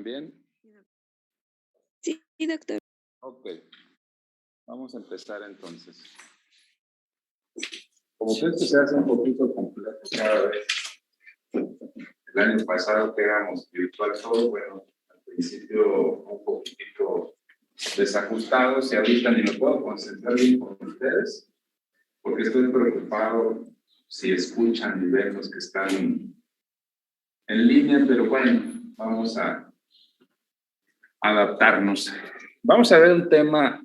¿Bien? Sí, doctor. Ok. Vamos a empezar entonces. Como que esto se hace un poquito complejo cada vez. El año pasado que éramos virtual todo, bueno, al principio un poquitito desajustados y ahorita ni me puedo concentrar bien con ustedes porque estoy preocupado si escuchan y ven los que están en línea, pero bueno, vamos a adaptarnos. Vamos a ver un tema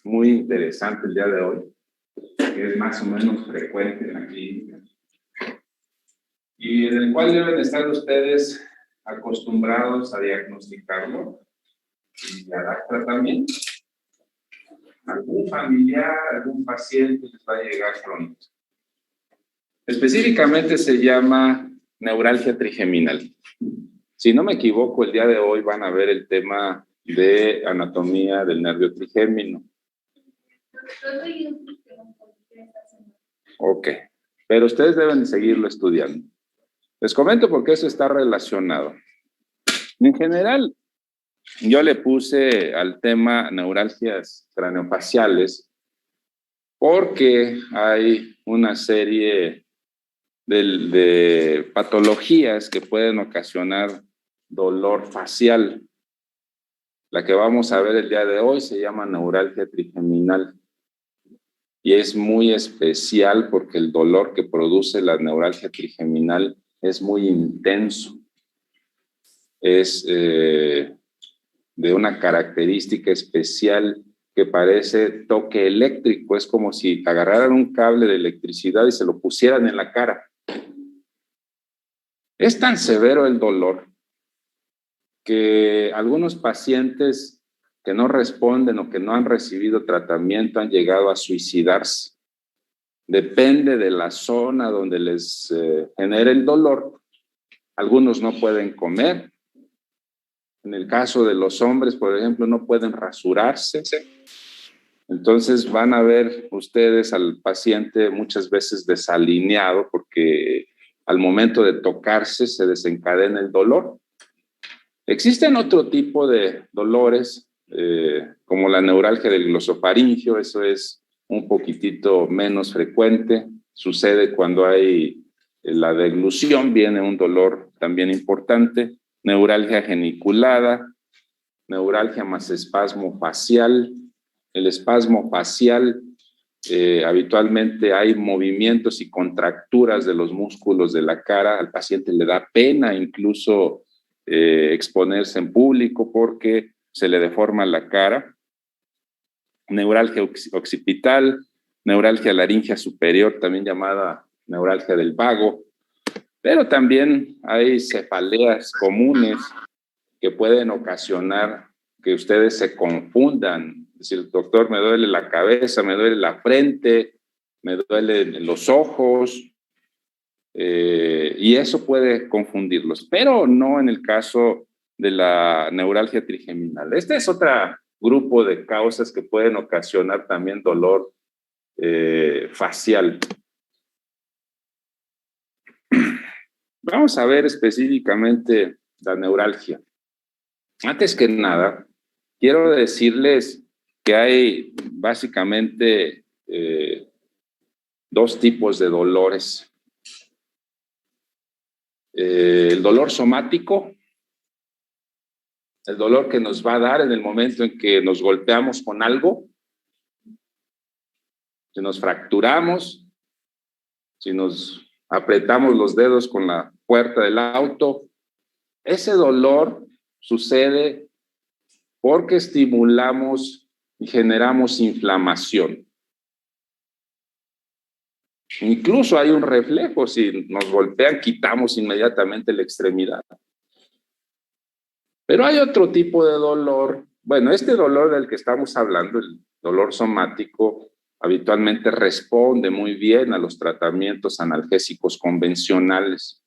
muy interesante el día de hoy, que es más o menos frecuente en la clínica y en el cual deben estar ustedes acostumbrados a diagnosticarlo y a dar tratamiento. Algún familiar, algún paciente les va a llegar pronto. Específicamente se llama neuralgia trigeminal. Si no me equivoco, el día de hoy van a ver el tema de anatomía del nervio trigémino. Ok, pero ustedes deben seguirlo estudiando. Les comento porque eso está relacionado. En general, yo le puse al tema neuralgias craneofaciales porque hay una serie de patologías que pueden ocasionar dolor facial. La que vamos a ver el día de hoy se llama neuralgia trigeminal y es muy especial porque el dolor que produce la neuralgia trigeminal es muy intenso. Es de una característica especial que parece toque eléctrico. Es como si agarraran un cable de electricidad y se lo pusieran en la cara. Es tan severo el dolor que algunos pacientes que no responden o que no han recibido tratamiento han llegado a suicidarse. Depende de la zona donde les genere el dolor. Algunos no pueden comer. En el caso de los hombres, por ejemplo, no pueden rasurarse. Entonces van a ver ustedes al paciente muchas veces desalineado porque al momento de tocarse se desencadena el dolor. Existen otro tipo de dolores, como la neuralgia del glosofaringio. Eso es un poquitito menos frecuente. Sucede cuando hay la deglución, viene un dolor también importante. Neuralgia geniculada, neuralgia más espasmo facial. El espasmo facial, habitualmente hay movimientos y contracturas de los músculos de la cara. Al paciente le da pena incluso exponerse en público porque se le deforma la cara. Neuralgia occipital, neuralgia laringea superior, también llamada neuralgia del vago, pero también hay cefaleas comunes que pueden ocasionar que ustedes se confundan. Es decir, doctor, me duele la cabeza, me duele la frente, me duelen los ojos, y eso puede confundirlos, pero no en el caso de la neuralgia trigeminal. Este es otro grupo de causas que pueden ocasionar también dolor facial. Vamos a ver específicamente la neuralgia. Antes que nada, quiero decirles que hay básicamente dos tipos de dolores. El dolor somático, el dolor que nos va a dar en el momento en que nos golpeamos con algo, si nos fracturamos, si nos apretamos los dedos con la puerta del auto. Ese dolor sucede porque estimulamos y generamos inflamación. Incluso hay un reflejo, si nos golpean, quitamos inmediatamente la extremidad. Pero hay otro tipo de dolor. Bueno, este dolor del que estamos hablando, el dolor somático, habitualmente responde muy bien a los tratamientos analgésicos convencionales.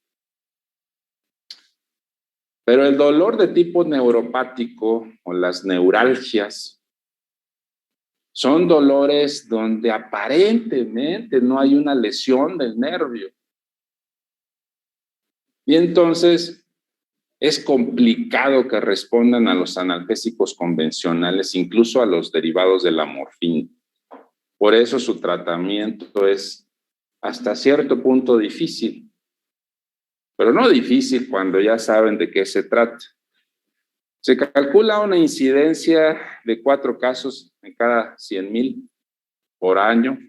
Pero el dolor de tipo neuropático o las neuralgias son dolores donde aparentemente no hay una lesión del nervio. Y entonces Es complicado que respondan a los analgésicos convencionales, incluso a los derivados de la morfina. Por eso su tratamiento es hasta cierto punto difícil, pero no difícil cuando ya saben de qué se trata. Se calcula una incidencia de 4 casos en cada 100,000 por año.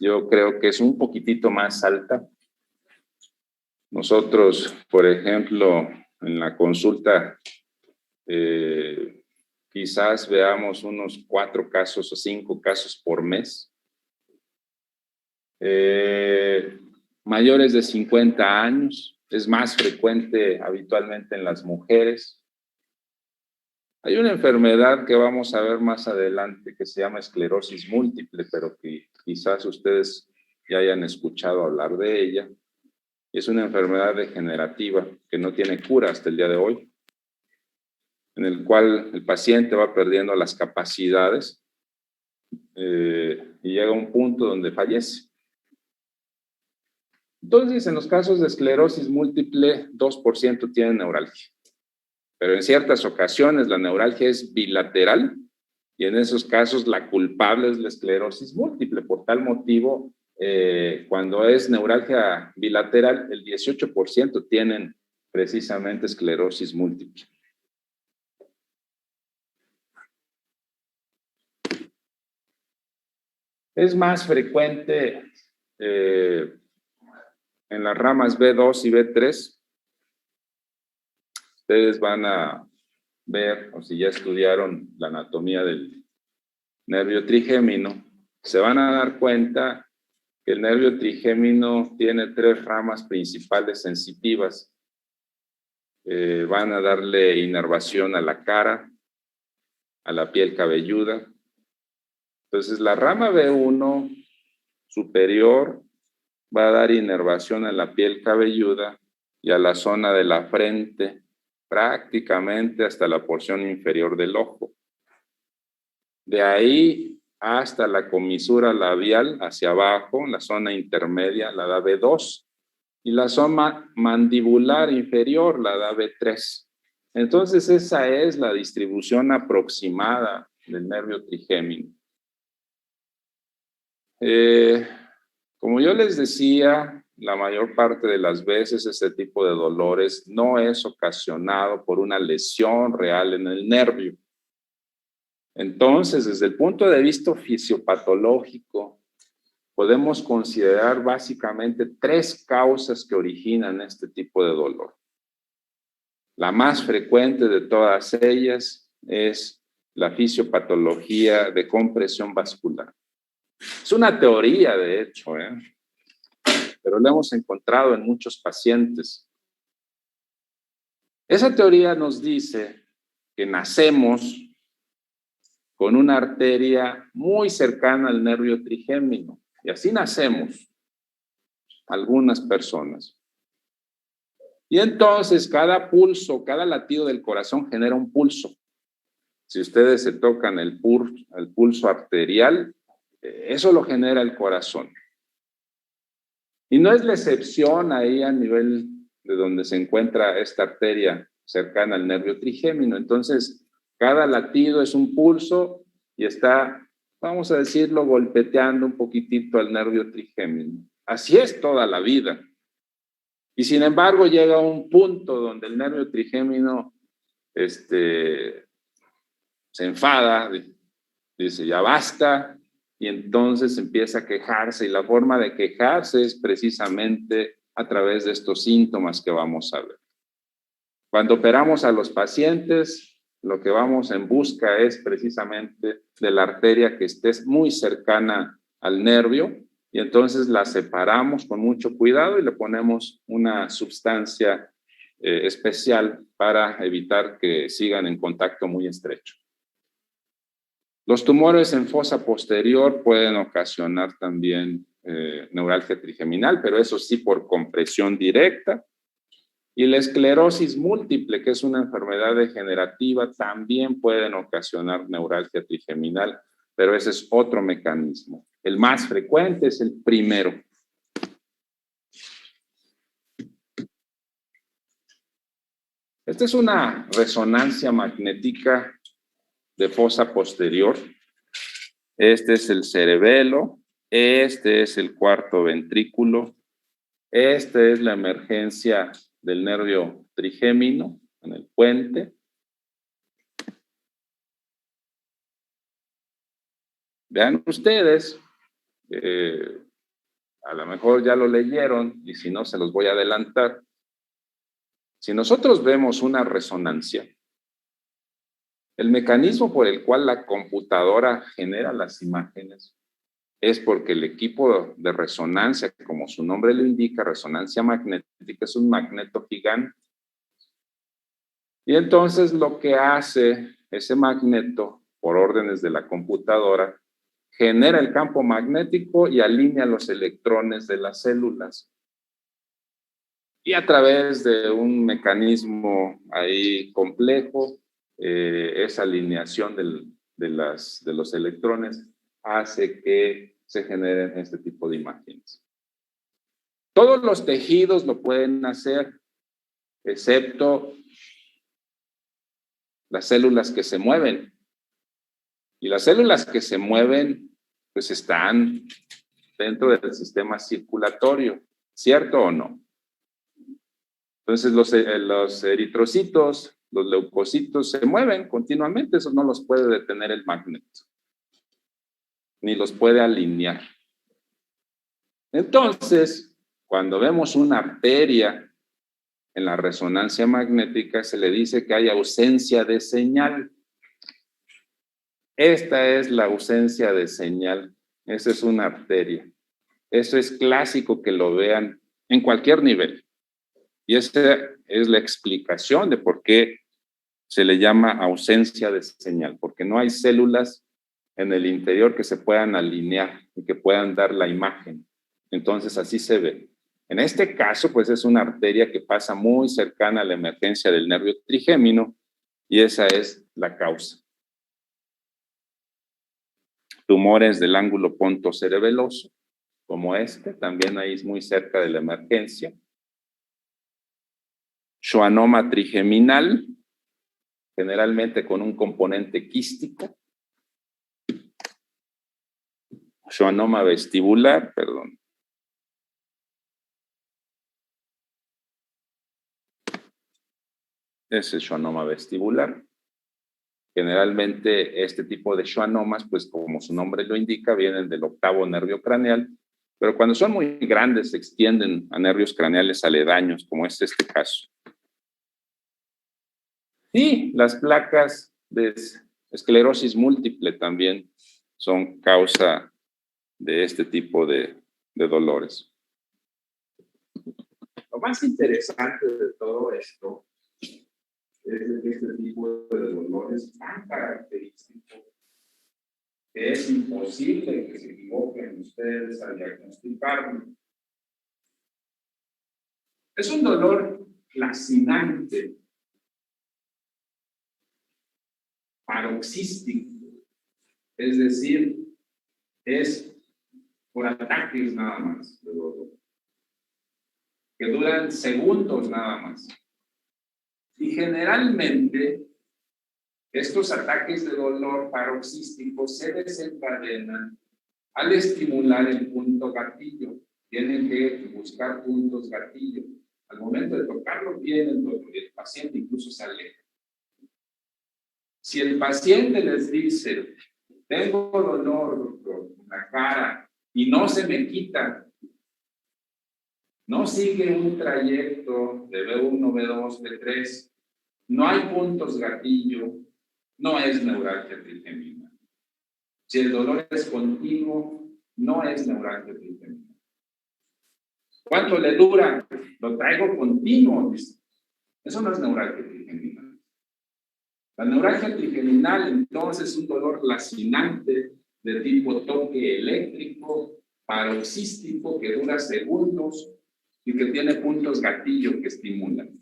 Yo creo que es un poquitito más alta. Nosotros, por ejemplo, en la consulta, quizás veamos unos 4 casos o 5 casos por mes. Mayores de 50 años, es más frecuente habitualmente en las mujeres. Hay una enfermedad que vamos a ver más adelante que se llama esclerosis múltiple, pero que quizás ustedes ya hayan escuchado hablar de ella. Es una enfermedad degenerativa que no tiene cura hasta el día de hoy, en el cual el paciente va perdiendo las capacidades y llega a un punto donde fallece. Entonces, en los casos de esclerosis múltiple, 2% tienen neuralgia. Pero en ciertas ocasiones la neuralgia es bilateral y en esos casos la culpable es la esclerosis múltiple. Por tal motivo, cuando es neuralgia bilateral, el 18% tienen precisamente esclerosis múltiple. Es más frecuente en las ramas B2 y B3. Ustedes van a ver, o si ya estudiaron la anatomía del nervio trigémino, se van a dar cuenta que el nervio trigémino tiene 3 ramas principales sensitivas. Van a darle inervación a la cara, a la piel cabelluda. Entonces, la rama B1 superior va a dar inervación a la piel cabelluda y a la zona de la frente, prácticamente hasta la porción inferior del ojo. De ahí hasta la comisura labial hacia abajo, la zona intermedia la da B2 y la zona mandibular inferior la da B3. Entonces esa es la distribución aproximada del nervio trigémino. Como yo les decía, la mayor parte de las veces este tipo de dolores no es ocasionado por una lesión real en el nervio. Entonces, desde el punto de vista fisiopatológico, podemos considerar básicamente 3 causas que originan este tipo de dolor. La más frecuente de todas ellas es la fisiopatología de compresión vascular. Es una teoría, de hecho, pero la hemos encontrado en muchos pacientes. Esa teoría nos dice que nacemos con una arteria muy cercana al nervio trigémino, y así nacemos algunas personas. Y entonces cada pulso, cada latido del corazón genera un pulso. Si ustedes se tocan el pulso arterial, eso lo genera el corazón. Y no es la excepción ahí a nivel de donde se encuentra esta arteria cercana al nervio trigémino. Entonces, cada latido es un pulso y está, vamos a decirlo, golpeteando un poquitito al nervio trigémino. Así es toda la vida. Y sin embargo, llega un punto donde el nervio trigémino se enfada, dice ya basta, y entonces empieza a quejarse, y la forma de quejarse es precisamente a través de estos síntomas que vamos a ver. Cuando operamos a los pacientes, lo que vamos en busca es precisamente de la arteria que esté muy cercana al nervio, y entonces la separamos con mucho cuidado y le ponemos una sustancia especial para evitar que sigan en contacto muy estrecho. Los tumores en fosa posterior pueden ocasionar también neuralgia trigeminal, pero eso sí por compresión directa. Y la esclerosis múltiple, que es una enfermedad degenerativa, también pueden ocasionar neuralgia trigeminal, pero ese es otro mecanismo. El más frecuente es el primero. Esta es una resonancia magnética de fosa posterior. Este es el cerebelo, este es el cuarto ventrículo, esta es la emergencia del nervio trigémino en el puente. Vean ustedes, a lo mejor ya lo leyeron y si no se los voy a adelantar. Si nosotros vemos una resonancia, el mecanismo por el cual la computadora genera las imágenes es porque el equipo de resonancia, como su nombre lo indica, resonancia magnética, es un magneto gigante. Y entonces lo que hace ese magneto, por órdenes de la computadora, genera el campo magnético y alinea los electrones de las células. Y a través de un mecanismo ahí complejo, esa alineación de los electrones hace que se generen este tipo de imágenes. Todos los tejidos lo pueden hacer, excepto las células que se mueven. Y las células que se mueven, pues están dentro del sistema circulatorio, ¿cierto o no? Entonces los eritrocitos, los leucocitos se mueven continuamente, eso no los puede detener el magneto, ni los puede alinear. Entonces, cuando vemos una arteria en la resonancia magnética, se le dice que hay ausencia de señal. Esta es la ausencia de señal. Esa es una arteria. Eso es clásico que lo vean en cualquier nivel. Y esa es la explicación de por qué se le llama ausencia de señal, porque no hay células en el interior que se puedan alinear y que puedan dar la imagen. Entonces así se ve. En este caso, pues es una arteria que pasa muy cercana a la emergencia del nervio trigémino y esa es la causa. Tumores del ángulo pontocerebeloso, como este, también ahí es muy cerca de la emergencia. Schwannoma trigeminal, generalmente con un componente quístico. Schwannoma vestibular, perdón. Ese es schwannoma vestibular. Generalmente este tipo de schwannomas, pues como su nombre lo indica, vienen del octavo nervio craneal, pero cuando son muy grandes se extienden a nervios craneales aledaños, como es este caso. Y las placas de esclerosis múltiple también son causa de este tipo de dolores. Lo más interesante de todo esto es que este tipo de dolor es tan característico que es imposible que se equivoquen ustedes al diagnosticarlo. Es un dolor lacinante, paroxístico, es decir, es por ataques nada más de dolor, que duran segundos nada más. Y generalmente estos ataques de dolor paroxístico se desencadenan al estimular el punto gatillo. Tienen que buscar puntos gatillo. Al momento de tocarlo, viene el dolor y el paciente incluso se aleja. Si el paciente les dice, tengo dolor, doctor, en la cara, y no se me quita, no sigue un trayecto de B1, B2, B3, no hay puntos gatillo, no es neuralgia trigémina. Si el dolor es continuo, no es neuralgia trigémina. ¿Cuánto le dura? Lo traigo continuo. Eso no es neuralgia trigémina. La neuralgia trigeminal, entonces, es un dolor lacinante de tipo toque eléctrico, paroxístico, que dura segundos y que tiene puntos gatillo que estimulan.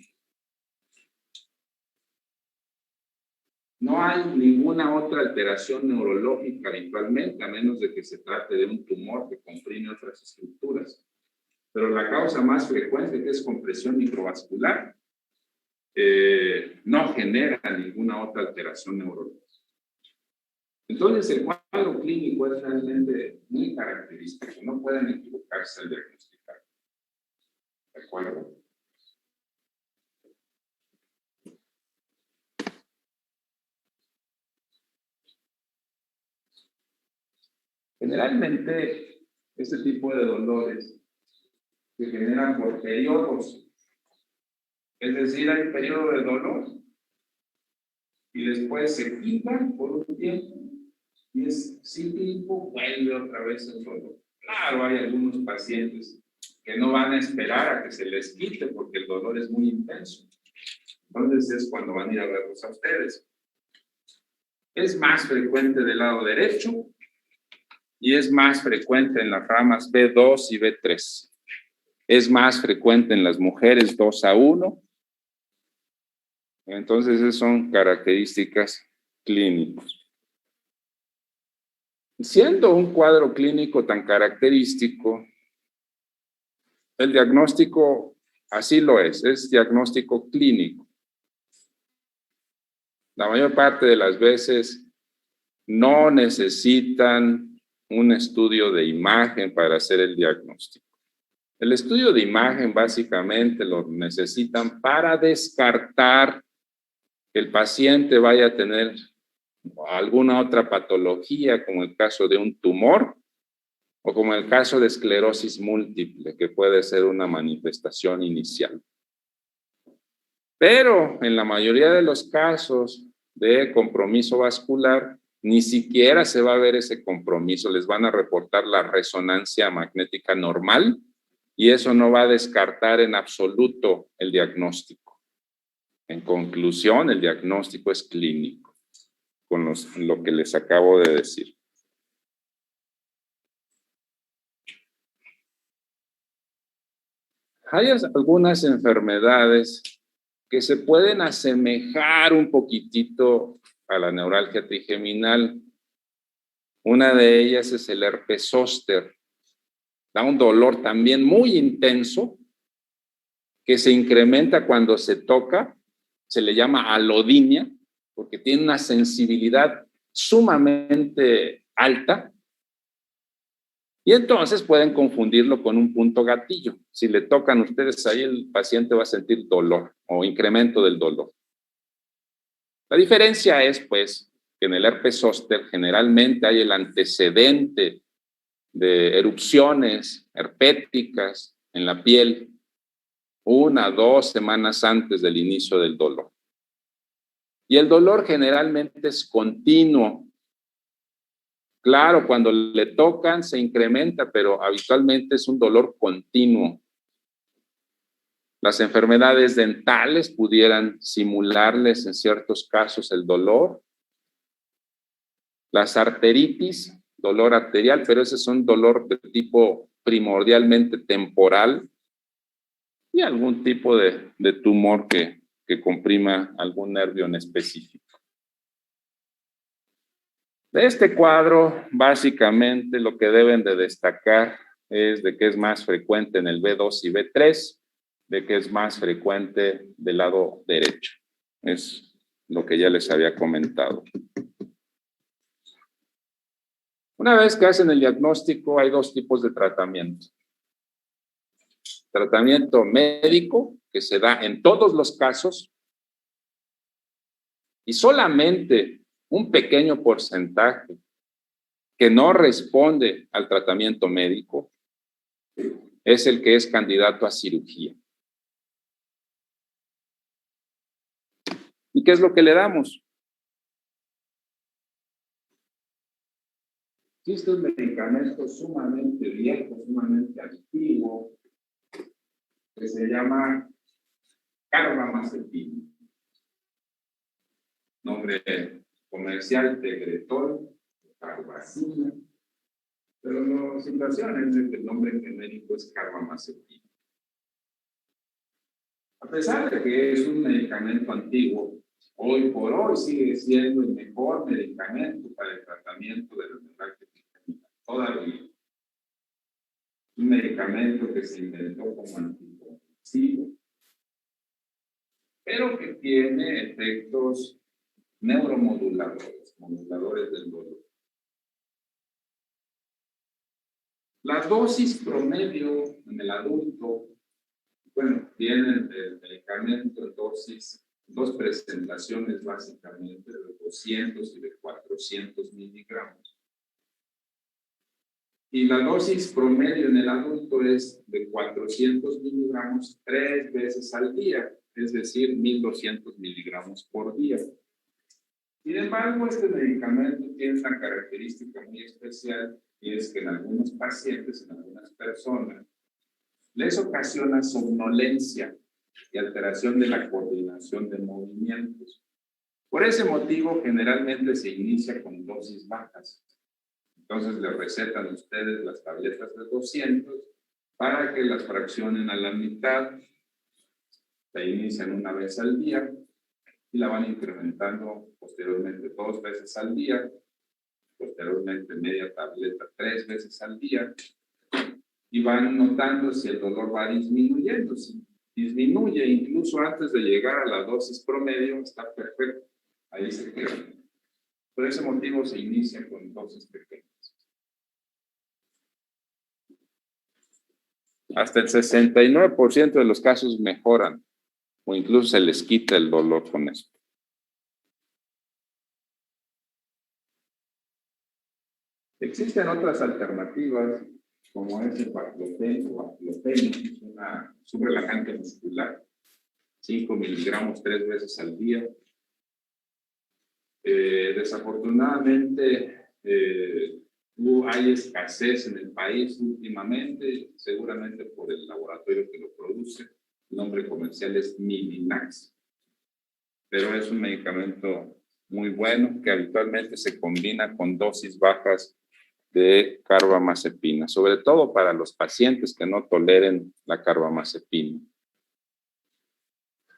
No hay ninguna otra alteración neurológica habitualmente, a menos de que se trate de un tumor que comprime otras estructuras. Pero la causa más frecuente, que es compresión microvascular, no genera ninguna otra alteración neurológica. Entonces, el cuadro clínico es realmente muy característico. No pueden equivocarse al diagnosticar. ¿De acuerdo? Generalmente, este tipo de dolores se generan por periodos. Es decir, hay un periodo de dolor y después se quitan por un tiempo y es cíclico, vuelve otra vez el dolor. Claro, hay algunos pacientes que no van a esperar a que se les quite porque el dolor es muy intenso. Entonces es cuando van a ir a verlos a ustedes. Es más frecuente del lado derecho y es más frecuente en las ramas B2 y B3. Es más frecuente en las mujeres 2-1. Entonces, esas son características clínicas. Siendo un cuadro clínico tan característico, el diagnóstico así lo es diagnóstico clínico. La mayor parte de las veces no necesitan un estudio de imagen para hacer el diagnóstico. El estudio de imagen básicamente lo necesitan para descartar que el paciente vaya a tener alguna otra patología, como el caso de un tumor o como el caso de esclerosis múltiple, que puede ser una manifestación inicial. Pero en la mayoría de los casos de compromiso vascular, ni siquiera se va a ver ese compromiso, les van a reportar la resonancia magnética normal y eso no va a descartar en absoluto el diagnóstico. En conclusión, el diagnóstico es clínico, con lo que les acabo de decir. Hay algunas enfermedades que se pueden asemejar un poquitito a la neuralgia trigeminal. Una de ellas es el herpes zóster. Da un dolor también muy intenso que se incrementa cuando se toca, se le llama alodinia, porque tiene una sensibilidad sumamente alta. Y entonces pueden confundirlo con un punto gatillo. Si le tocan ustedes ahí, el paciente va a sentir dolor o incremento del dolor. La diferencia es, pues, que en el herpes zóster generalmente hay el antecedente de erupciones herpéticas en la piel 1 o 2 semanas antes del inicio del dolor. Y el dolor generalmente es continuo. Claro, cuando le tocan se incrementa, pero habitualmente es un dolor continuo. Las enfermedades dentales pudieran simularles en ciertos casos el dolor. Las arteritis, dolor arterial, pero ese es un dolor de tipo primordialmente temporal y algún tipo de tumor que comprima algún nervio en específico. De este cuadro, básicamente lo que deben de destacar es de que es más frecuente en el B2 y B3, de que es más frecuente del lado derecho. Es lo que ya les había comentado. Una vez que hacen el diagnóstico, hay 2 tipos de tratamiento. Tratamiento médico, que se da en todos los casos, y solamente un pequeño porcentaje que no responde al tratamiento médico es el que es candidato a cirugía. ¿Y qué es lo que le damos? Existe un medicamento sumamente viejo, sumamente antiguo, que se llama carbamazepina. Nombre comercial Tegretol, carbacina. Pero la situación es de que el nombre genérico es carbamazepina. A pesar de que es un medicamento antiguo, hoy por hoy sigue siendo el mejor medicamento para el tratamiento de la neuralgia trigeminal. Todavía. Un medicamento que se inventó como anticonvulsivo. pero que tiene efectos neuromoduladores, moduladores del dolor. La dosis promedio en el adulto, bueno, tiene el medicamento en dosis, dos presentaciones básicamente, de 200 y de 400 miligramos. Y la dosis promedio en el adulto es de 400 miligramos 3 veces al día, es decir, 1200 miligramos por día. Sin embargo, este medicamento tiene una característica muy especial, y es que en algunos pacientes, en algunas personas, les ocasiona somnolencia y alteración de la coordinación de movimientos. Por ese motivo, generalmente se inicia con dosis bajas. Entonces, le recetan a ustedes las tabletas de 200 para que las fraccionen a la mitad. Se inician una vez al día y la van incrementando posteriormente 2 veces al día, posteriormente media tableta 3 veces al día, y van notando si el dolor va disminuyendo. Si disminuye incluso antes de llegar a la dosis promedio, está perfecto, ahí se queda. Por ese motivo se inicia con dosis pequeñas. Hasta el 69% de los casos mejoran o incluso se les quita el dolor con esto. Existen otras alternativas, como es el baclofen o baclofeno, que es un relajante muscular, 5 miligramos 3 veces al día. Desafortunadamente, hay escasez en el país últimamente, seguramente por el laboratorio que lo produce. El nombre comercial es Milinax, pero es un medicamento muy bueno que habitualmente se combina con dosis bajas de carbamazepina, sobre todo para los pacientes que no toleren la carbamazepina.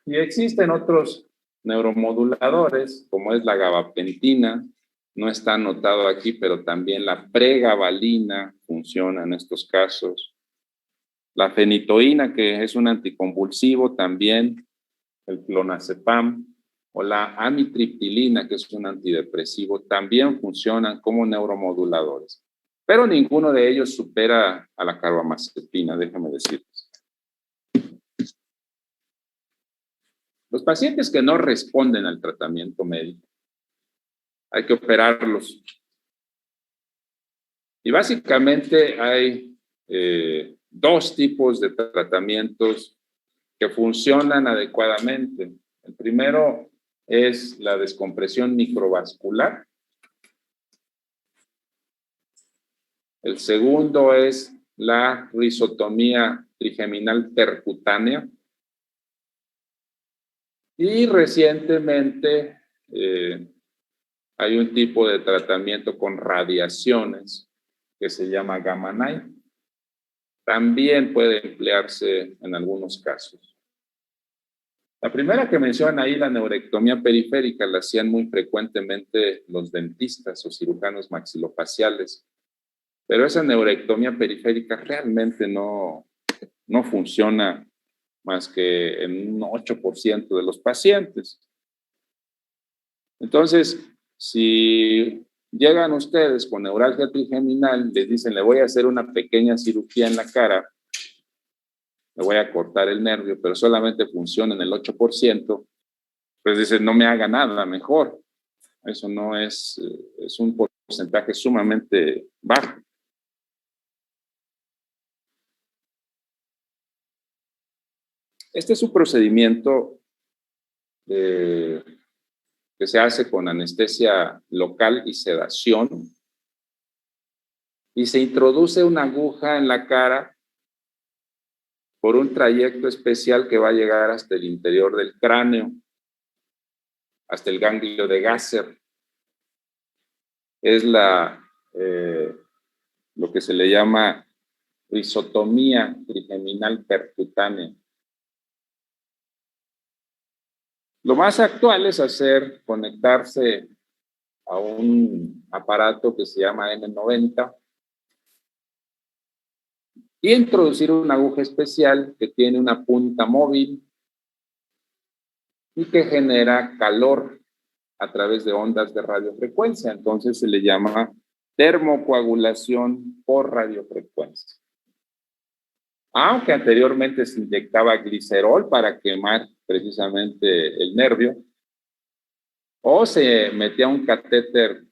Y existen otros neuromoduladores, como es la gabapentina, no está anotado aquí, pero también la pregabalina funciona en estos casos. La fenitoína, que es un anticonvulsivo, también el clonazepam, o la amitriptilina, que es un antidepresivo, también funcionan como neuromoduladores. Pero ninguno de ellos supera a la carbamazepina, déjame decirles. Los pacientes que no responden al tratamiento médico, hay que operarlos. Y básicamente hay dos tipos de tratamientos que funcionan adecuadamente. El primero es la descompresión microvascular. El segundo es la rizotomía trigeminal percutánea. Y recientemente hay un tipo de tratamiento con radiaciones que se llama Gamma Knife. También puede emplearse en algunos casos. La primera que mencionan ahí, la neurectomía periférica, la hacían muy frecuentemente los dentistas o cirujanos maxilofaciales. Pero esa neurectomía periférica realmente no funciona más que en un 8% de los pacientes. Entonces, si llegan ustedes con neuralgia trigeminal, les dicen, le voy a hacer una pequeña cirugía en la cara, le voy a cortar el nervio, pero solamente funciona en el 8%, pues dicen, no me haga nada, mejor. Eso no es un porcentaje sumamente bajo. Este es un procedimiento que se hace con anestesia local y sedación, y se introduce una aguja en la cara por un trayecto especial que va a llegar hasta el interior del cráneo, hasta el ganglio de Gasser. Es lo que se le llama rizotomía trigeminal percutánea. Lo más actual es conectarse a un aparato que se llama M90 y introducir una aguja especial que tiene una punta móvil y que genera calor a través de ondas de radiofrecuencia. Entonces se le llama termocoagulación por radiofrecuencia. Aunque anteriormente se inyectaba glicerol para quemar precisamente el nervio, o se metía un catéter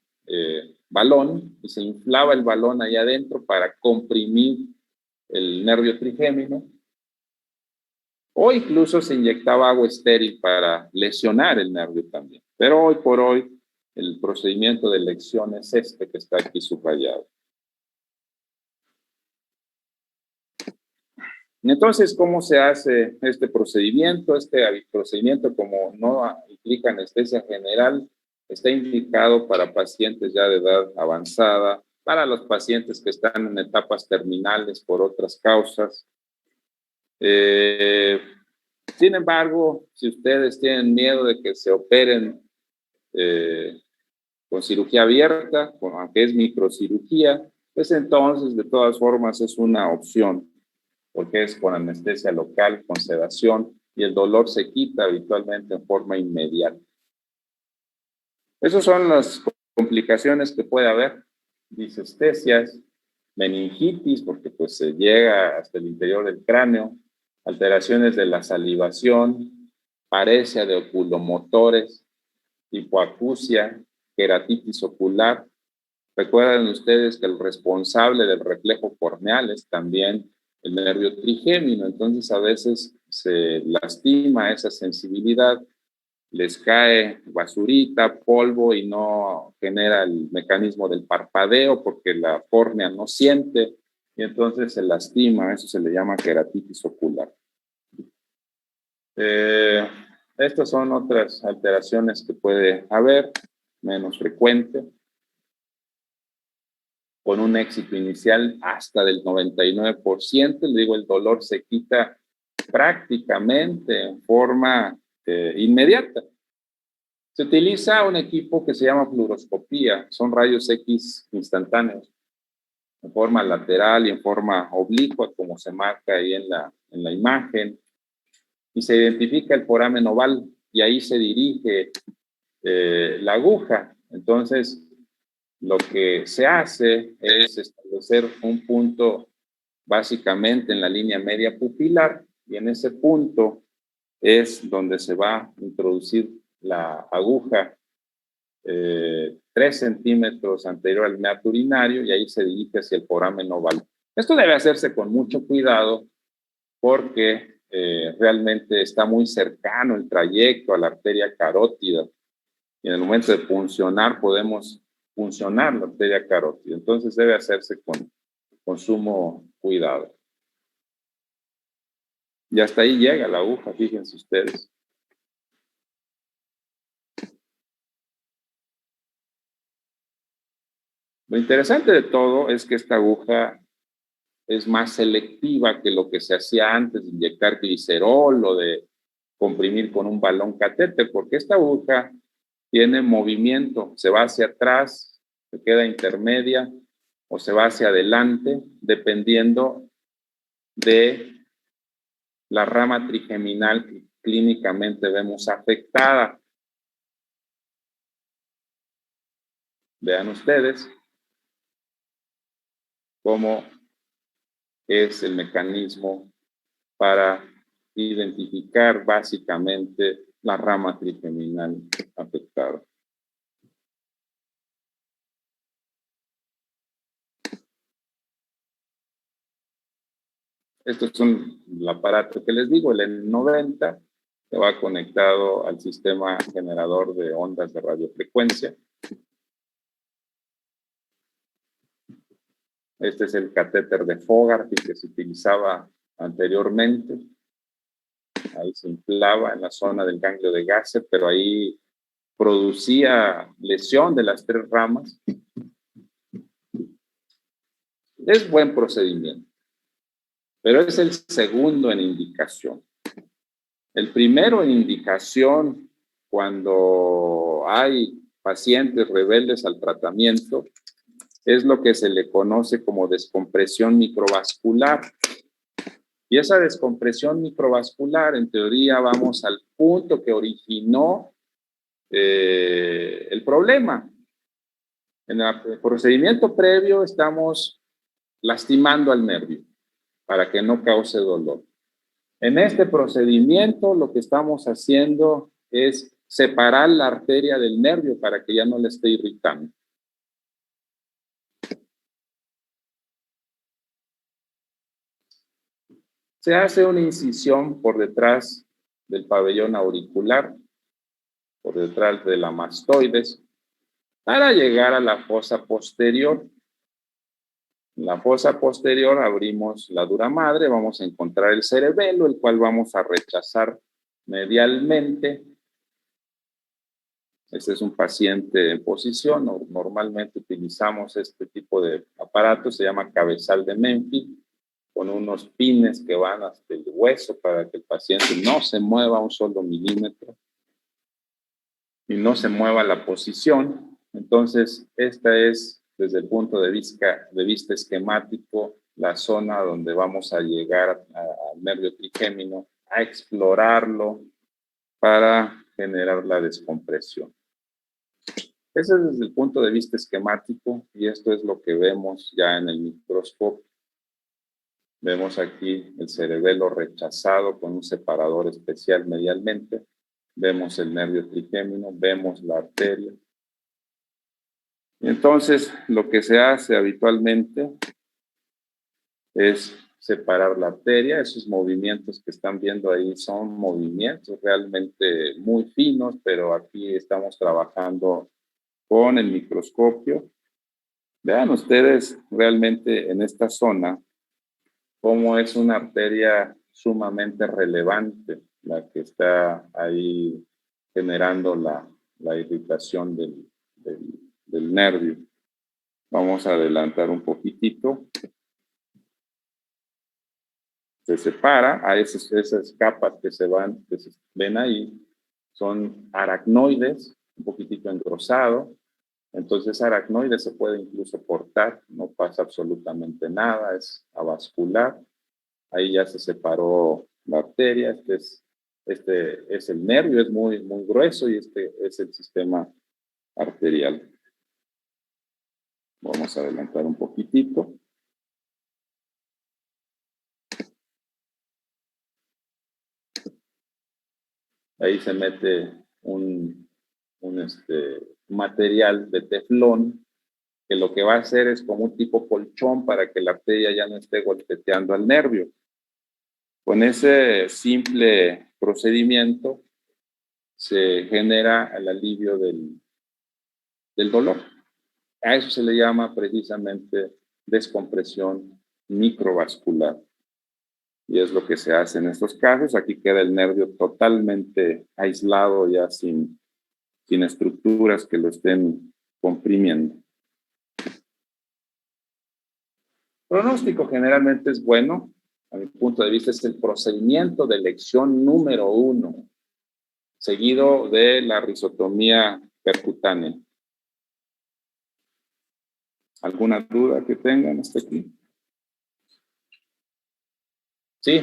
balón y se inflaba el balón ahí adentro para comprimir el nervio trigémino, o incluso se inyectaba agua estéril para lesionar el nervio también. Pero hoy por hoy el procedimiento de elección es este que está aquí subrayado. Entonces, ¿cómo se hace este procedimiento? Este procedimiento, como no implica anestesia general, está indicado para pacientes ya de edad avanzada, para los pacientes que están en etapas terminales por otras causas. Sin embargo, si ustedes tienen miedo de que se operen con cirugía abierta, aunque es microcirugía, pues entonces de todas formas es una opción, porque es con anestesia local, con sedación, y el dolor se quita habitualmente en forma inmediata. Esas son las complicaciones que puede haber: disestesias, meningitis, porque pues se llega hasta el interior del cráneo, alteraciones de la salivación, paresia de oculomotores, hipoacusia, queratitis ocular. Recuerden ustedes que el responsable del reflejo corneal es también el nervio trigémino, entonces a veces se lastima esa sensibilidad, les cae basurita, polvo y no genera el mecanismo del parpadeo porque la córnea no siente y entonces se lastima, eso se le llama queratitis ocular. Estas son otras alteraciones que puede haber, menos frecuente, con un éxito inicial hasta del 99%. Le digo, el dolor se quita prácticamente en forma inmediata. Se utiliza un equipo que se llama fluoroscopía, son rayos X instantáneos, en forma lateral y en forma oblicua, como se marca ahí en la imagen, y se identifica el foramen oval, y ahí se dirige la aguja. Entonces, lo que se hace es establecer un punto básicamente en la línea media pupilar, y en ese punto es donde se va a introducir la aguja 3 centímetros anterior al meato urinario, y ahí se dirige hacia el foramen oval. Esto debe hacerse con mucho cuidado porque realmente está muy cercano el trayecto a la arteria carótida, y en el momento de puncionar podemos puncionar la arteria carótida. Entonces debe hacerse con sumo cuidado. Y hasta ahí llega la aguja, fíjense ustedes. Lo interesante de todo es que esta aguja es más selectiva que lo que se hacía antes de inyectar glicerol o de comprimir con un balón catéter, porque esta aguja tiene movimiento, se va hacia atrás, se queda intermedia o se va hacia adelante, dependiendo de la rama trigeminal que clínicamente vemos afectada. Vean ustedes cómo es el mecanismo para identificar básicamente la rama trigeminal afectada. Estos son el aparato que les digo, el N90, que va conectado al sistema generador de ondas de radiofrecuencia. Este es el catéter de Fogarty que se utilizaba anteriormente. Ahí se inflaba en la zona del ganglio de Gasser, pero ahí producía lesión de las 3 ramas. Es buen procedimiento, pero es el segundo en indicación. El primero en indicación, cuando hay pacientes rebeldes al tratamiento, es lo que se le conoce como descompresión microvascular. Y esa descompresión microvascular, en teoría, vamos al punto que originó el problema. En el procedimiento previo estamos lastimando al nervio para que no cause dolor. En este procedimiento lo que estamos haciendo es separar la arteria del nervio para que ya no le esté irritando. Se hace una incisión por detrás del pabellón auricular, por detrás de la mastoides, para llegar a la fosa posterior. En la fosa posterior abrimos la dura madre, vamos a encontrar el cerebelo, el cual vamos a rechazar medialmente. Este es un paciente en posición. Normalmente utilizamos este tipo de aparato, se llama cabezal de Memphis, con unos pines que van hasta el hueso para que el paciente no se mueva un solo milímetro y no se mueva la posición. Entonces, esta es, desde el punto de vista esquemático, la zona donde vamos a llegar al nervio trigémino, a explorarlo para generar la descompresión. Ese es desde el punto de vista esquemático y esto es lo que vemos ya en el microscopio. Vemos aquí el cerebelo rechazado con un separador especial medialmente. Vemos el nervio trigémino, vemos la arteria. Entonces, lo que se hace habitualmente es separar la arteria. Esos movimientos que están viendo ahí son movimientos realmente muy finos, pero aquí estamos trabajando con el microscopio. Vean ustedes realmente en esta zona cómo es una arteria sumamente relevante la que está ahí generando la irritación del nervio. Vamos a adelantar un poquitito. Se separa a esas capas que se ven ahí, son aracnoides, un poquitito engrosado. Entonces, aracnoide se puede incluso cortar, no pasa absolutamente nada, es avascular. Ahí ya se separó la arteria, este es el nervio, es muy, muy grueso y este es el sistema arterial. Vamos a adelantar un poquitito. Ahí se mete un material de teflón que lo que va a hacer es como un tipo colchón para que la arteria ya no esté golpeteando al nervio. Con ese simple procedimiento se genera el alivio del dolor. A eso se le llama precisamente descompresión microvascular. Y es lo que se hace en estos casos. Aquí queda el nervio totalmente aislado, ya sin estructuras que lo estén comprimiendo. Pronóstico generalmente es bueno. A mi punto de vista es el procedimiento de elección número 1, seguido de la risotomía percutánea. ¿Alguna duda que tengan hasta aquí? Sí.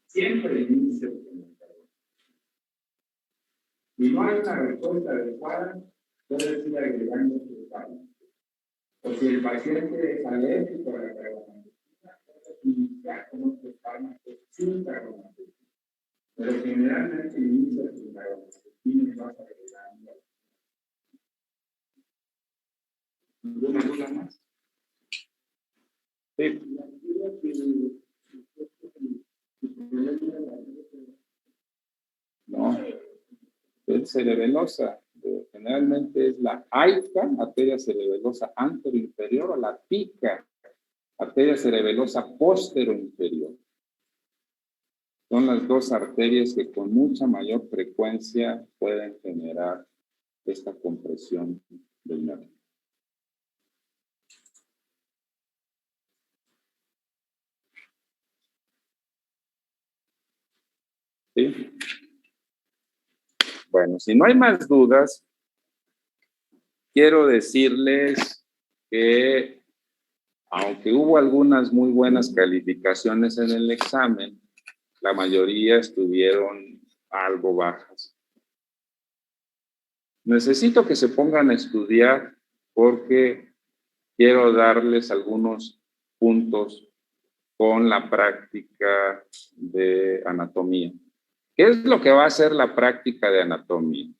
Siempre inicio con el carbón. Si no hay una respuesta adecuada, puedes ir agregando sus fármacos. O si el paciente es alérgico a la carbamazepina, puedes iniciar con otros fármacos sin carbamazepina. Pero generalmente inicia con carbamazepina y vas agregando. ¿Alguna duda más? Sí. No, es cerebelosa. Generalmente es la AICA, arteria cerebelosa anteroinferior, o la PICA, arteria cerebelosa posteroinferior. Son las dos arterias que con mucha mayor frecuencia pueden generar esta compresión del nervio. ¿Sí? Bueno, si no hay más dudas, quiero decirles que aunque hubo algunas muy buenas calificaciones en el examen, la mayoría estuvieron algo bajas. Necesito que se pongan a estudiar porque quiero darles algunos puntos con la práctica de anatomía. ¿Qué es lo que va a hacer la práctica de anatomía?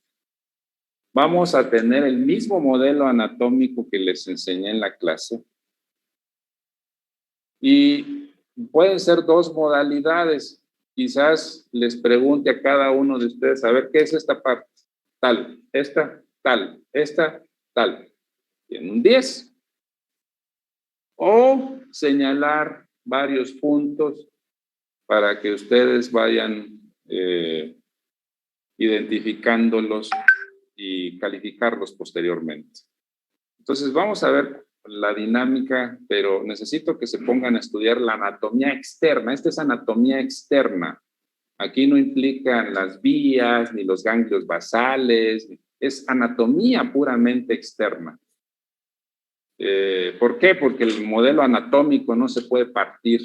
Vamos a tener el mismo modelo anatómico que les enseñé en la clase y pueden ser dos modalidades. Quizás les pregunte a cada uno de ustedes, a ver, ¿qué es esta parte? Tal, esta, tal, esta, tal. Tienen un 10. O señalar varios puntos para que ustedes vayan identificándolos y calificarlos posteriormente. Entonces vamos a ver la dinámica, pero necesito que se pongan a estudiar la anatomía externa. Esta es anatomía externa. Aquí no implican las vías ni los ganglios basales, es anatomía puramente externa. ¿Por qué? Porque el modelo anatómico no se puede partir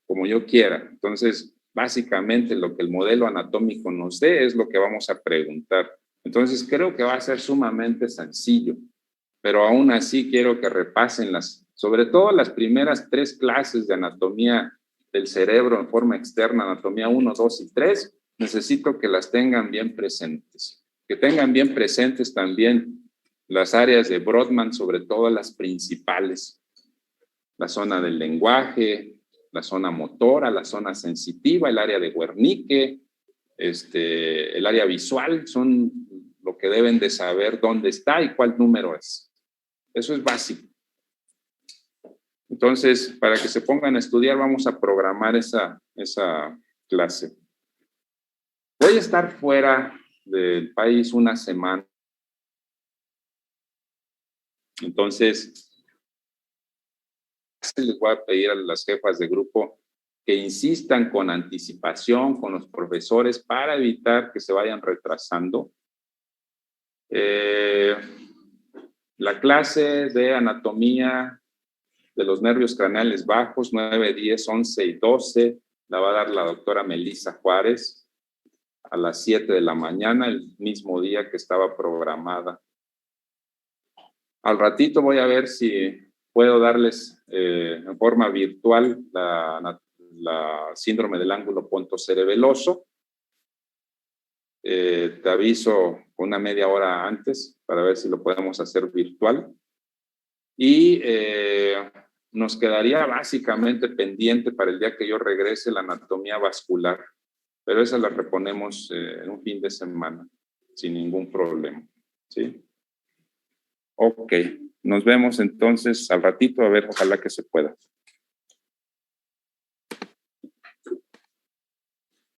como yo quiera. Entonces, básicamente lo que el modelo anatómico nos dé es lo que vamos a preguntar. Entonces, creo que va a ser sumamente sencillo, pero aún así quiero que repasen sobre todo las primeras 3 clases de anatomía del cerebro en forma externa, anatomía 1, 2 y 3, necesito que las tengan bien presentes. Que tengan bien presentes también las áreas de Brodmann, sobre todo las principales, la zona del lenguaje, la zona motora, la zona sensitiva, el área de Wernicke, el área visual, son lo que deben de saber dónde está y cuál número es. Eso es básico. Entonces, para que se pongan a estudiar, vamos a programar esa clase. Voy a estar fuera del país una semana. Entonces, les voy a pedir a las jefas de grupo que insistan con anticipación con los profesores para evitar que se vayan retrasando. La clase de anatomía de los nervios craneales bajos, 9, 10, 11 y 12, la va a dar la doctora Melissa Juárez a las 7 de la mañana, el mismo día que estaba programada. Al ratito voy a ver si puedo darles en forma virtual la síndrome del ángulo pontocerebeloso. Te aviso una media hora antes para ver si lo podemos hacer virtual. Y nos quedaría básicamente pendiente para el día que yo regrese la anatomía vascular, pero esa la reponemos en un fin de semana, sin ningún problema, ¿sí? Ok, nos vemos entonces al ratito, a ver, ojalá que se pueda.